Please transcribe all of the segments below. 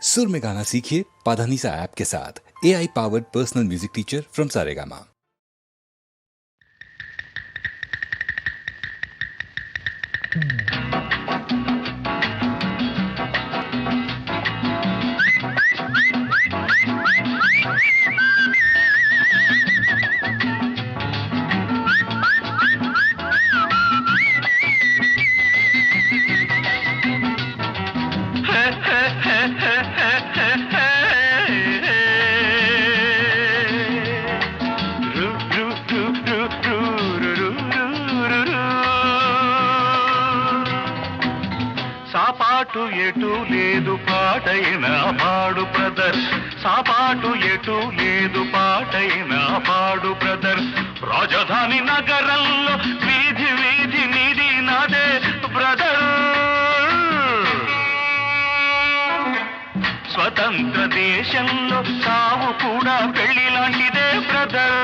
सुर में गाना सीखिए पाधानीसा ऐप के साथ। AI powered personal music teacher from Saregama. సాపాటు ఎటు లేదు పాటైన పాడు బ్రదర్, సాపాటు ఎటు లేదు పాటైన పాడు బ్రదర్. రాజధాని నగరంలో వీధి వీధి నీది నాదే బ్రదర్. స్వతంత్ర దేశంలో సావు కూడా పెళ్లి లాంటిదే బ్రదర్.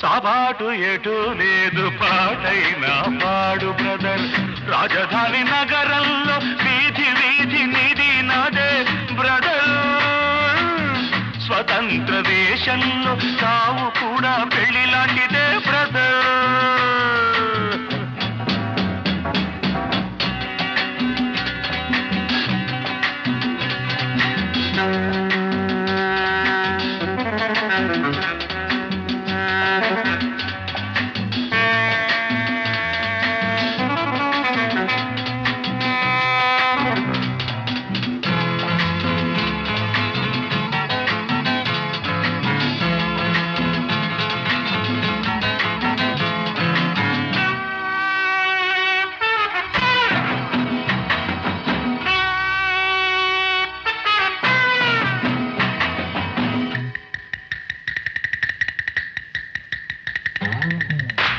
సాబాటు ఎటు లేదు పాటైన పాడు బ్రదర్. రాజధాని నగరంలో వీధి వీధి నీది నాదే బ్రదర్. స్వతంత్ర దేశంలో సావు కూడా పెళ్లి లాంటిదే బ్రదర్.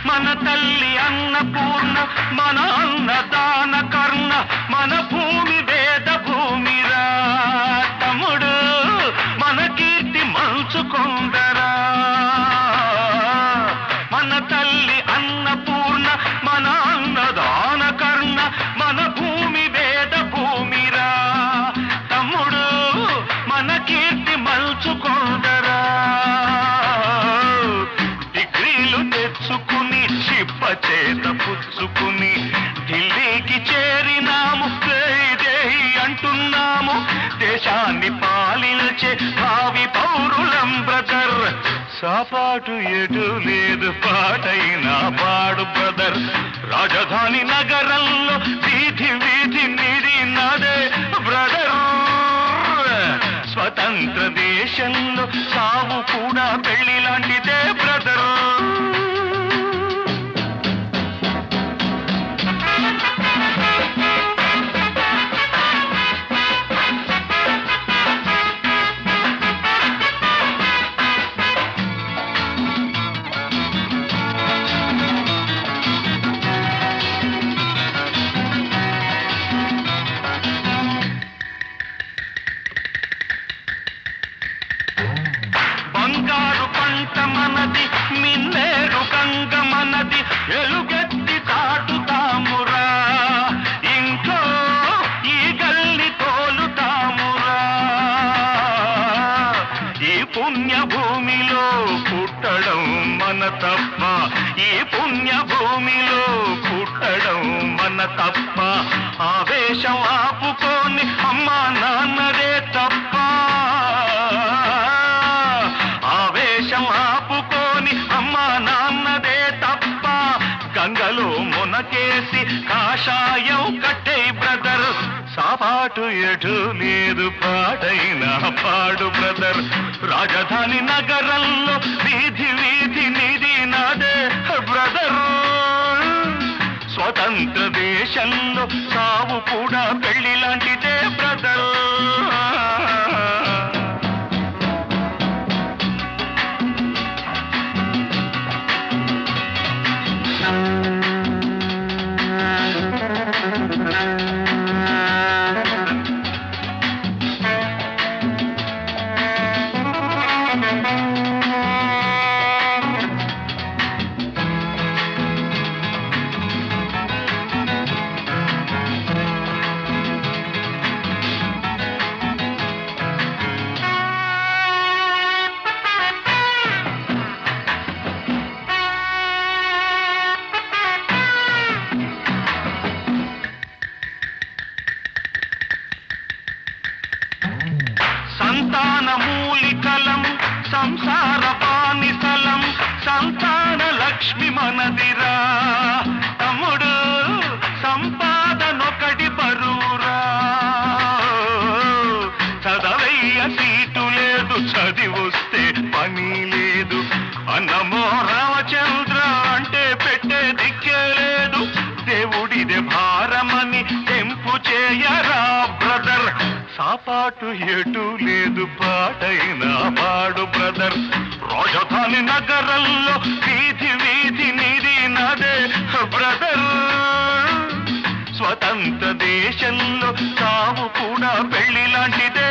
మన తల్లి అన్నపూర్ణ, మన అన్నదాన కర్ణ, మన భూమి వేద భూమిరా తమ్ముడు, మన కీర్తి మంచుకొందరా. మన తల్లి అన్నపూర్ణ, మన అన్నదాన కర్ణ, మన భూమి వేద భూమిరా తమ్ముడు, మన కీర్తి మంచుకొందరా. తెచ్చుకుని చిప్ప చేత పుచ్చుకుని ఢిల్లీకి చేరినాము, దేహి అంటున్నాము. దేశాన్ని పాలించే భావి పౌరులం బ్రదర్. సాపాటు ఎటు లేదు పాటైన పాడు బ్రదర్. రాజధాని నగరంలో వీధి వీధి నీది నాదే బ్రదర్. స్వతంత్ర దేశంలో సావు కూడా పెళ్లి లాంటిదే బ్రదర్. బంగారు పంట మనది, మిన్నేరు గంగ మనది, ఎలుగెత్తి చాటుతామురా. ఇంట్లో ఈ గల్లి తోలుతామురా. ఈ పుణ్య భూమిలో పుట్టడం మన తప్ప, ఈ పుణ్య భూమిలో పుట్టడం మన తప్ప. ఆవేశం ఆపుకొని అమ్మా నాన్నదే తప్ప, ఆపుకొని అమ్మా నాన్నదే తప్ప. గంగలో మునకేసి కాషాయం కట్టే బ్రదర్. సాపాటు ఎటు లేదు పాటైన పాడు బ్రదర్. రాజధాని నగరంలో వీధి వీధి నీది నాదే బ్రదర్. స్వతంత్ర దేశంలో సావు కూడా పెళ్లి లాంటిదే బ్రదర్. పాటు ఎటు లేదు పాటైనా పాడు బ్రదర్. రాజధాని నగరంలో వీధి వీధి నీది నాదే బ్రదర్. స్వతంత్ర దేశంలో సావు కూడా పెళ్లి లాంటిదే